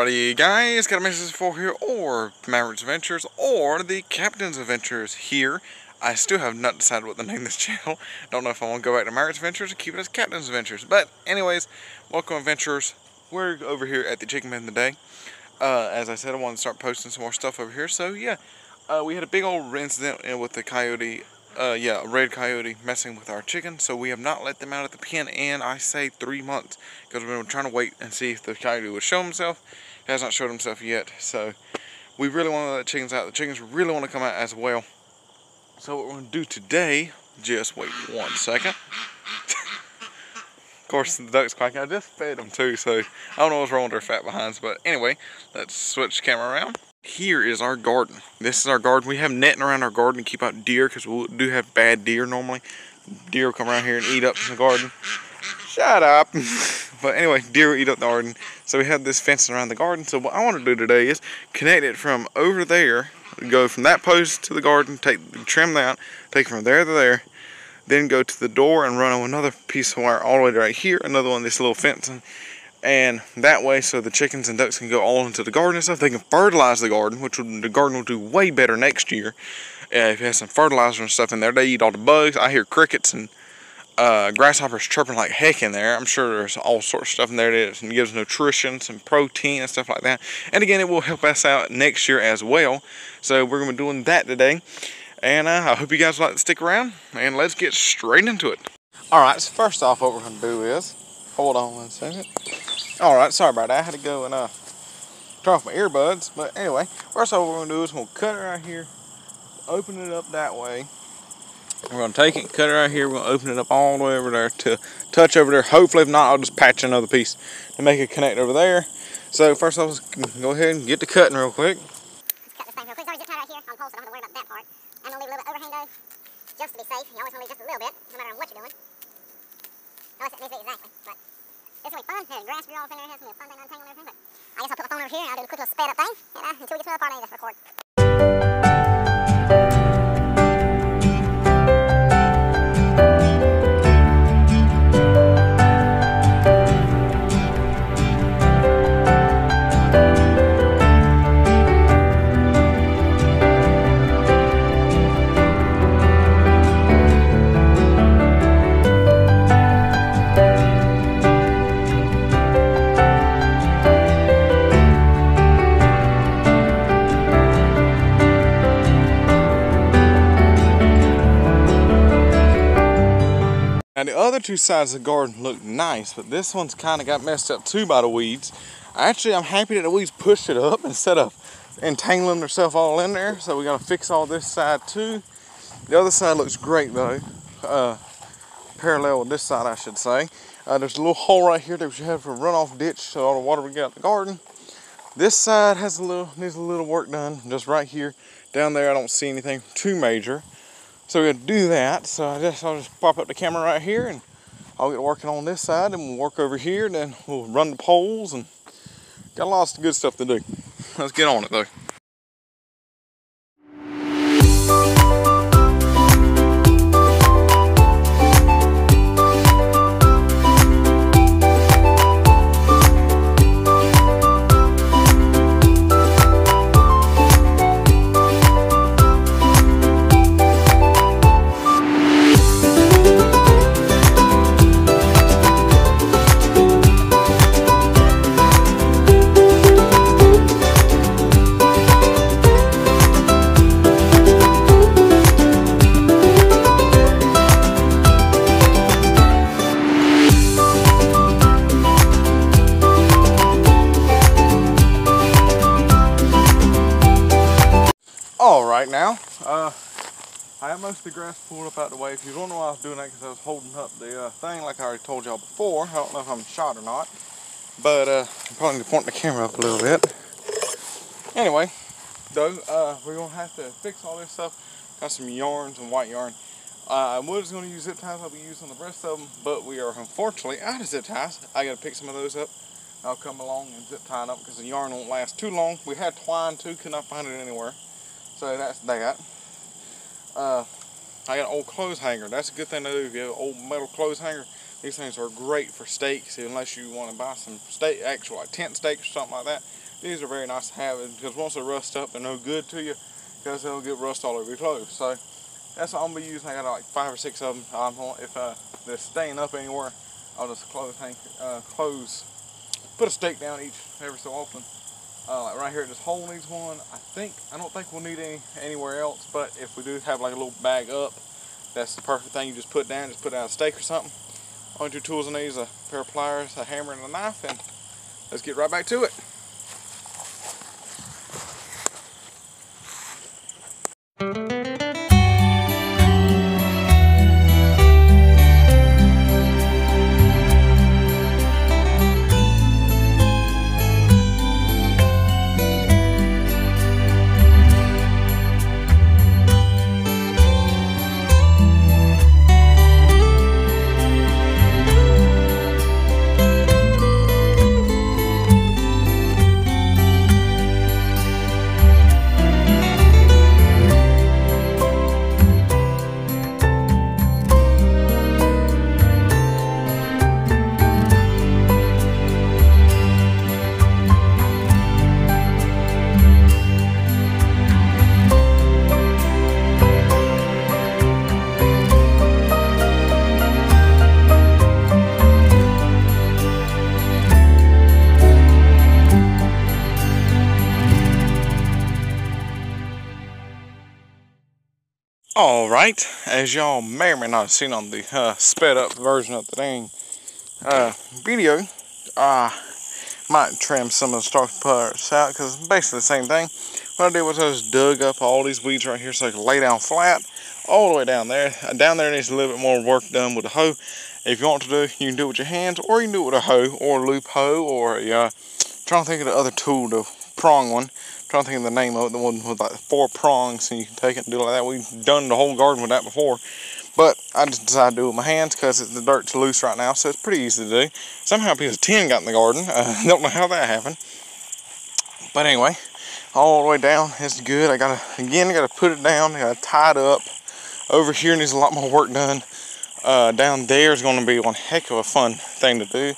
Alrighty guys, got a message for here, or Maverick's Adventures, or the Captain's Adventures here. I still have not decided what to name this channel. Don't know if I want to go back to Maverick's Adventures or keep it as Captain's Adventures. But anyways, welcome adventurers. We're over here at the Chicken Pen today. As I said, I want to start posting some more stuff over here. So yeah, we had a big old incident with the coyote. A red coyote messing with our chicken, so we have not let them out of the pen in, I say, 3 months, because we've been trying to wait and see if the coyote would show himself. He has not showed himself yet, so we really want to let the chickens out. The chickens really want to come out as well. So what we're going to do today, just wait 1 second. Of course, the duck's quacking. I just fed them too, so I don't know what's wrong with their fat behinds, but anyway, let's switch the camera around. Here is our garden. This is our garden. We have netting around our garden to keep out deer, because we do have bad deer normally. Deer will come around here and eat up the garden. Shut up. But anyway, deer will eat up the garden. So we have this fencing around the garden. So what I want to do today is connect it from over there, go from that post to the garden, trim that, take it from there to there, then go to the door and run on another piece of wire all the way to right here, another one, this little fencing. And that way, so the chickens and ducks can go all into the garden and stuff. They can fertilize the garden, which the garden will do way better next year. If it has some fertilizer and stuff in there, they eat all the bugs. I hear crickets and grasshoppers chirping like heck in there. I'm sure there's all sorts of stuff in there that gives nutrition, some protein and stuff like that. And again, it will help us out next year as well. So we're going to be doing that today. And I hope you guys would like to stick around. And let's get straight into it. Alright, so first off, what we're going to do is, hold on 1 second. Alright, sorry about that. I had to go and turn off my earbuds. But anyway, first off, what we're going to do is we'll cut it right here, open it up that way. We're going to take it and cut it right here. We're going to open it up all the way over there to touch over there. Hopefully, if not, I'll just patch another piece to make it connect over there. So first off, let's go ahead and get to cutting real quick. Let's cut this thing real quick. It's already zip tied right here on the pole, so I don't have to worry about that part. I'm going to leave a little bit overhang though, just to be safe. You always want to leave just a little bit, no matter what you're doing. Unless it needs to be exactly, but it's going to be fun. There's grass grew all up in there. It's going to be a fun thing to untangle and everything. But I guess I'll put my phone over here and I'll do a quick little sped up thing. And until we get to another part, I need to record. Now the other two sides of the garden look nice, but this one's kind of got messed up too by the weeds. Actually, I'm happy that the weeds pushed it up instead of entangling themselves all in there. So we got to fix all this side too. The other side looks great though, parallel with this side I should say. There's a little hole right here that we should have for a runoff ditch so all the water would get out the garden. This side has needs a little work done, just right here. Down there I don't see anything too major. So we're gonna do that. So I'll just pop up the camera right here and I'll get working on this side and we'll work over here and then we'll run the poles and got lots of good stuff to do. Let's get on it though. Alright now, I have most of the grass pulled up out the way. If you don't know why I was doing that, because I was holding up the thing like I already told y'all before. I don't know if I'm shot or not, but I'm probably going to point the camera up a little bit. Anyway, though, we're going to have to fix all this stuff. Got some yarns and white yarn. I was going to use zip ties like we used on the rest of them, but we are unfortunately out of zip ties. I got to pick some of those up. I'll come along and zip tie it up because the yarn won't last too long. We had twine too, could not find it anywhere. So that's that. I got an old clothes hanger. That's a good thing to do. If you have an old metal clothes hanger, these things are great for steaks. Unless you want to buy some steak, actual like tent steaks or something like that, these are very nice to have because once they rust up, they're no good to you because they'll get rust all over your clothes. So that's what I'm gonna be using. I got like 5 or 6 of them. If they're staying up anywhere, I'll just put a stake down each every so often. Like right here at this hole needs one. I don't think we'll need any anywhere else, but if we do have like a little bag up, that's the perfect thing. You just put down a stake or something. Only 2 tools I need is a pair of pliers, a hammer, and a knife, and let's get right back to it. Alright, as y'all may or may not have seen on the sped up version of the dang video, might trim some of the stalk parts out because it's basically the same thing. What I did was I just dug up all these weeds right here so I could lay down flat all the way down there. Down there needs a little bit more work done with a hoe. If you want to do it, you can do it with your hands, or you can do it with a hoe or a loop hoe, or a trying to think of the other tool, the prong one. Trying to think of the name of it, the one with like 4 prongs, and you can take it and do it like that. We've done the whole garden with that before, but I just decided to do it with my hands because the dirt's loose right now, so it's pretty easy to do. Somehow a piece of tin got in the garden. Don't know how that happened, but anyway, all the way down it's good. I gotta put it down. I gotta tie it up. Over here needs a lot more work done. Down there is going to be one heck of a fun thing to do.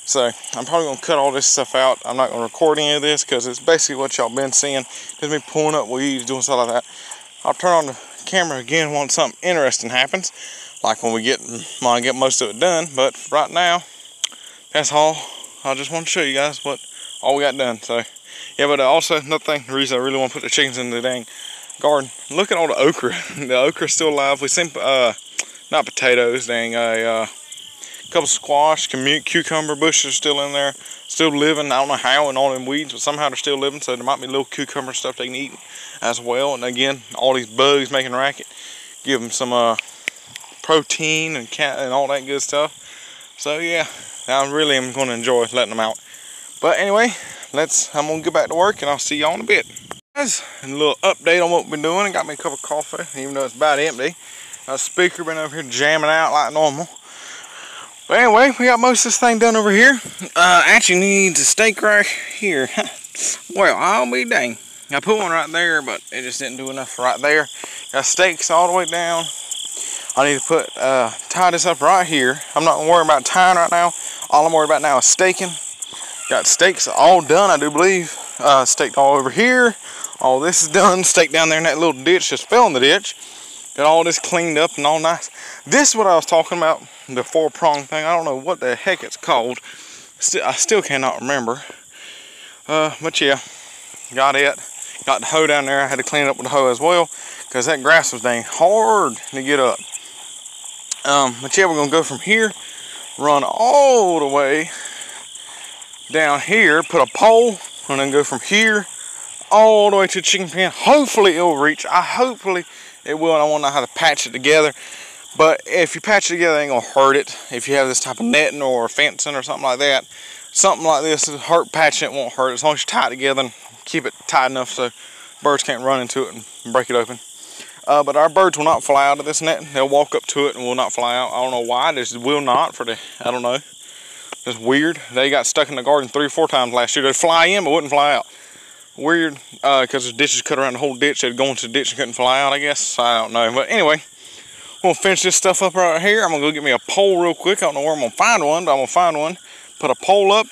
So I'm probably going to cut all this stuff out. I'm not going to record any of this because it's basically what y'all been seeing. Just me pulling up weeds, doing stuff like that. I'll turn on the camera again once something interesting happens, like when I get most of it done. But right now, that's all. I just want to show you guys all we got done. So yeah, but also another thing, the reason I really want to put the chickens in the dang garden. Look at all the okra. The okra's still alive. We seen not potatoes, dang, a couple squash, cucumber bushes still in there, still living. I don't know how and all them weeds, but somehow they're still living. So there might be little cucumber stuff they can eat as well. And again, all these bugs making a racket, give them some protein and all that good stuff. So yeah, I really am going to enjoy letting them out. But anyway, I'm going to get back to work, and I'll see y'all in a bit. Guys, a little update on what we've been doing. I got me a cup of coffee, even though it's about empty. Our speaker been over here jamming out like normal. But anyway, we got most of this thing done over here. Actually needs a stake right here. Well, I'll be dang. I put one right there, but it just didn't do enough right there. Got stakes all the way down. I need to tie this up right here. I'm not gonna worry about tying right now. All I'm worried about now is staking. Got stakes all done, I do believe. Staked all over here. All this is done. Staked down there in that little ditch, just fell in the ditch. Got all this cleaned up and all nice. This is what I was talking about, the 4-prong thing. I don't know what the heck it's called. I still cannot remember. But yeah, got it. Got the hoe down there. I had to clean it up with the hoe as well because that grass was dang hard to get up. But yeah, we're gonna go from here, run all the way down here, put a pole, and then go from here all the way to the chicken pen. Hopefully it'll reach. Hopefully it will, and I want to know how to patch it together. But if you patch it together, it ain't gonna hurt it. If you have this type of netting or fencing or something like that, something like this, patching it won't hurt. As long as you tie it together and keep it tight enough so birds can't run into it and break it open. But our birds will not fly out of this net. They'll walk up to it and will not fly out. I don't know why. They just will not. I don't know. It's weird. They got stuck in the garden 3 or 4 times last year. They'd fly in but wouldn't fly out. Weird, because the ditches cut around the whole ditch. They'd go into the ditch and couldn't fly out, I guess. I don't know. But anyway, we'll finish this stuff up right here. I'm going to go get me a pole real quick. I don't know where I'm going to find one, but I'm going to find one. Put a pole up.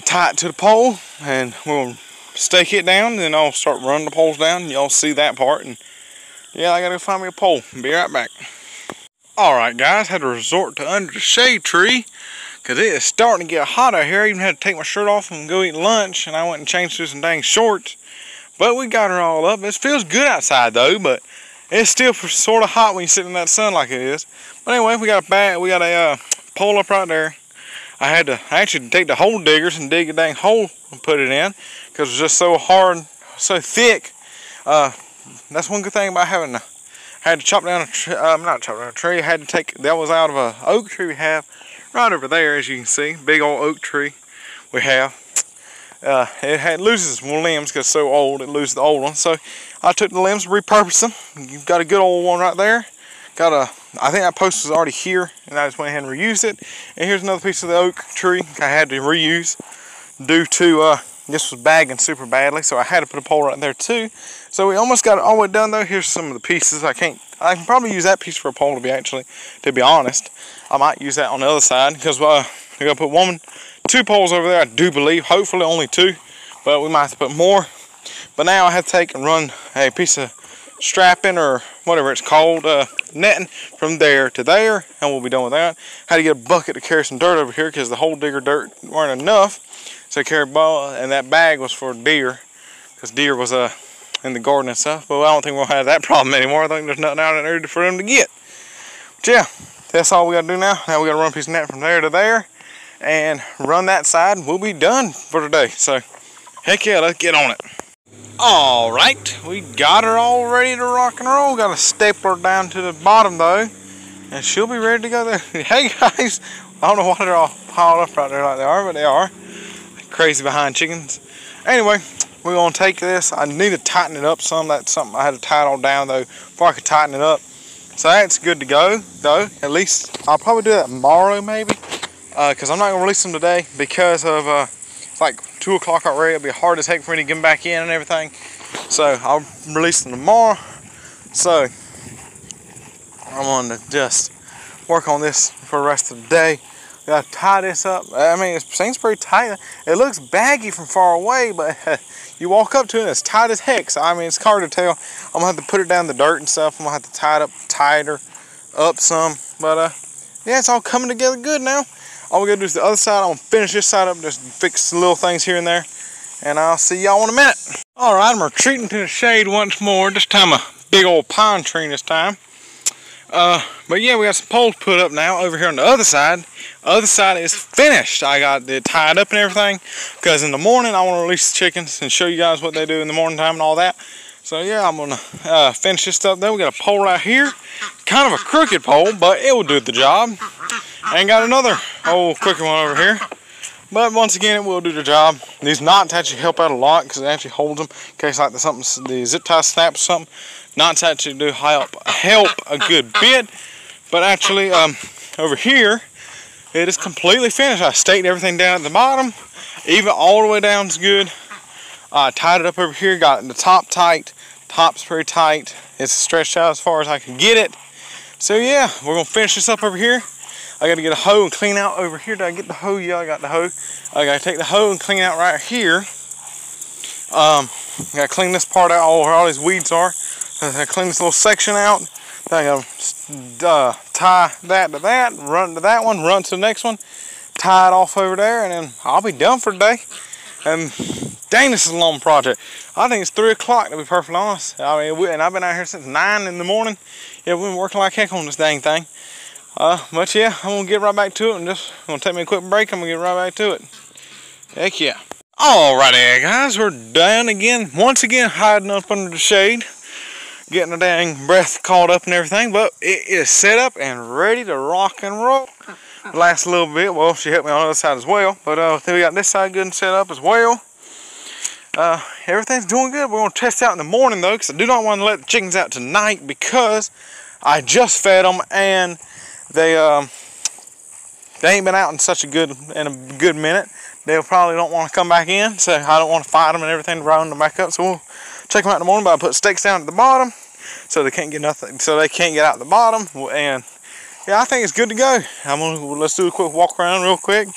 tie it to the pole, and we'll stake it down, and then I'll start running the poles down, and y'all see that part. And yeah, I gotta go find me a pole. Be right back. Alright guys, had to resort to under the shade tree because it is starting to get hot out here. I even had to take my shirt off and go eat lunch, and I went and changed to some dang shorts. But we got her all up. It feels good outside though, but it's still sort of hot when you sit in that sun like it is. But anyway, we got a pole up right there. I had to actually take the hole diggers and dig a dang hole and put it in because it was just so hard, so thick. That's one good thing about having had to chop down a tree. Not chop down a tree. I had to take, that was out of a oak tree we have right over there, as you can see. Big old oak tree we have. It loses limbs because it's so old. It loses the old ones. So I took the limbs, repurposed them. You've got a good old one right there. I think that post was already here, and I just went ahead and reused it. And here's another piece of the oak tree I had to reuse due to this was bagging super badly, so I had to put a pole right there too. So we almost got it all the way done though. Here's some of the pieces. I can probably use that piece for a pole to be honest. I might use that on the other side because we're gonna put two poles over there, I do believe. Hopefully only two, but we might have to put more. But now I have to take and run a piece of strapping or whatever it's called, netting from there to there, and we'll be done with that. Had to get a bucket to carry some dirt over here because the hole digger dirt weren't enough. So I carried ball, and that bag was for deer because deer was in the garden and stuff. But I don't think we'll have that problem anymore. I think there's nothing out there for them to get. But yeah, that's all we got to do now. Now we got to run a piece of net from there to there and run that side. We'll be done for today. So heck yeah, let's get on it. All right, we got her all ready to rock and roll. Got to staple her down to the bottom though, and she'll be ready to go there. Hey guys, I don't know why they're all piled up right there like they are, but they are. Crazy behind chickens. Anyway, we're gonna take this. I need to tighten it up some. That's something I had to tie it all down though before I could tighten it up. So that's good to go though. At least I'll probably do that tomorrow maybe, because I'm not gonna release them today because of it's like 2 o'clock already. It'll be hard as heck for me to get them back in and everything. So I'll release them tomorrow. So I'm gonna just work on this for the rest of the day. Gotta tie this up. I mean, it seems pretty tight. It looks baggy from far away, but you walk up to it and it's tight as heck. So I mean, it's hard to tell. I'm gonna have to put it down in the dirt and stuff. I'm gonna have to tie it up tighter up some. But yeah, it's all coming together good now. All we gotta do is the other side. I'm gonna finish this side up, just fix the little things here and there. And I'll see y'all in a minute. All right, I'm retreating to the shade once more. This time a big old pine tree this time. But yeah, we got some poles put up now over here on the other side. Other side is finished. I got it tied up and everything because in the morning I want to release the chickens and show you guys what they do in the morning time and all that. So yeah, I'm gonna finish this stuff there. We got a pole right here, kind of a crooked pole, but it will do the job. And got another old crooked one over here, but once again it will do the job. These knots actually help out a lot because it actually holds them in case like the zip tie snaps or something. Knots actually do help a good bit, but actually over here it is completely finished. I staked everything down at the bottom, even all the way down is good. I tied it up over here, got the top tight. Top's pretty tight. It's stretched out as far as I can get it. So yeah, we're gonna finish this up over here. I gotta get a hoe and clean out over here. Did I get the hoe? Yeah, I got the hoe. I gotta take the hoe and clean out right here. Gotta clean this part out where all these weeds are. I gotta clean this little section out. Then I gotta tie that to that, run to that one, run to the next one, tie it off over there, and then I'll be done for the day. And dang, this is a long project. I think it's 3 o'clock to be perfectly honest. I mean, and I've been out here since 9 in the morning. Yeah, we've been working like heck on this dang thing. But yeah, I'm gonna get right back to it and just gonna take me a quick break. I'm gonna get right back to it. Heck yeah. Alrighty guys, we're done again. Once again, hiding up under the shade. Getting the dang breath caught up and everything, but it is set up and ready to rock and roll. Last a little bit. Well, she helped me on the other side as well, but then we got this side good and set up as well. Everything's doing good. We're gonna test out in the morning though, because I do not want to let the chickens out tonight because I just fed them and they ain't been out in a good minute. They probably don't want to come back in, so I don't want to fight them and everything to round them back up. So we'll check them out in the morning, but I put stakes down at the bottom so they can't get nothing, so they can't get out the bottom. And yeah, I think it's good to go. Let's do a quick walk around real quick.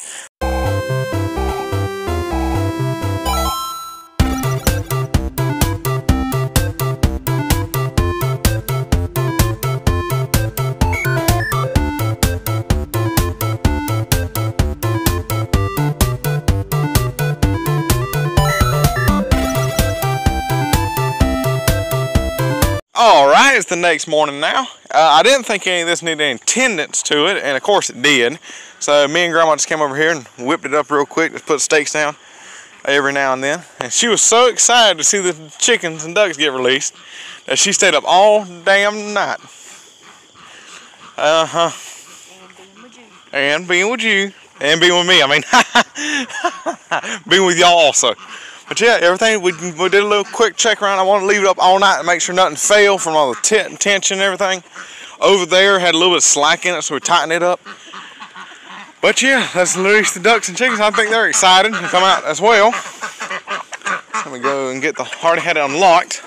the next morning now. I didn't think any of this needed any tendons to it, and of course it did. So me and Grandma just came over here and whipped it up real quick, just put stakes down every now and then. And she was so excited to see the chickens and ducks get released that she stayed up all damn night. And being with you. And being with me, I mean. Being with y'all also. But yeah, everything, we did a little quick check around. I want to leave it up all night and make sure nothing fell from all the tension and everything. Over there had a little bit of slack in it, so we tightened it up. But yeah, let's release the ducks and chickens. I think they're excited to come out as well. Let me go and get already had it unlocked.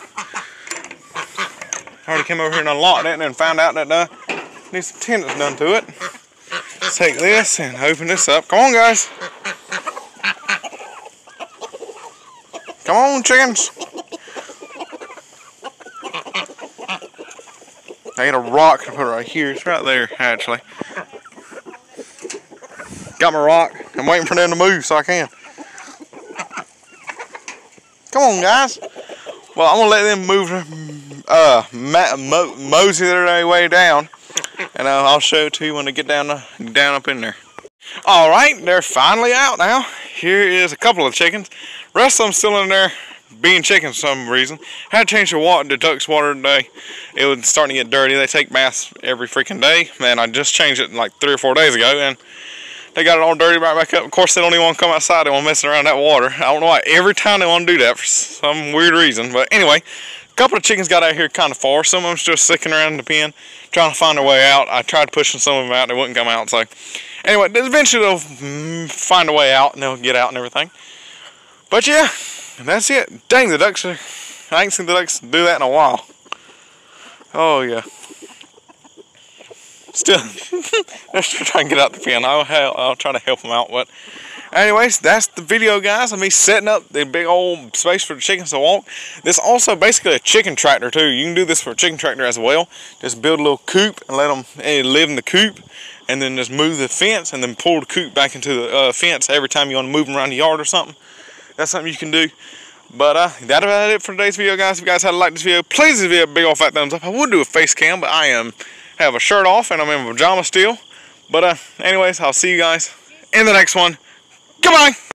I already came over here and unlocked it and then found out that needs some tendons done to it. Let's take this and open this up. Come on, guys. Come on, chickens. I got a rock to put right here. It's right there, actually. Got my rock. I'm waiting for them to move so I can. Come on, guys. Well, I'm going to let them move, mosey their way down. And I'll show it to you when they get down up in there. Alright, they're finally out now. Here is a couple of chickens. Rest of them still in there being chickens for some reason. Had to change the ducks' water today. It was starting to get dirty. They take baths every freaking day. Man, I just changed it like 3 or 4 days ago, and they got it all dirty right back up. Of course, they don't even want to come outside. They want to mess around that water. I don't know why. Every time they want to do that for some weird reason. But anyway, a couple of chickens got out here kind of far. Some of them just sticking around in the pen, trying to find their way out. I tried pushing some of them out. They wouldn't come out. So anyway, eventually they'll find a way out and they'll get out and everything. But yeah, that's it. Dang, the ducks I ain't seen the ducks do that in a while. Oh yeah. Still, they're still trying to get out the pen. I'll try to help them out. But anyways, that's the video, guys, of me setting up the big old space for the chickens to walk. This is also basically a chicken tractor too. You can do this for a chicken tractor as well. Just build a little coop and let them live in the coop, and then just move the fence and then pull the coop back into the fence every time you want to move them around the yard or something. That's something you can do. But that's about it for today's video, guys. If you guys had to like this video, please give it a big old fat thumbs up. I would do a face cam, but I have a shirt off and I'm in pajamas still. But anyways, I'll see you guys in the next one. Goodbye.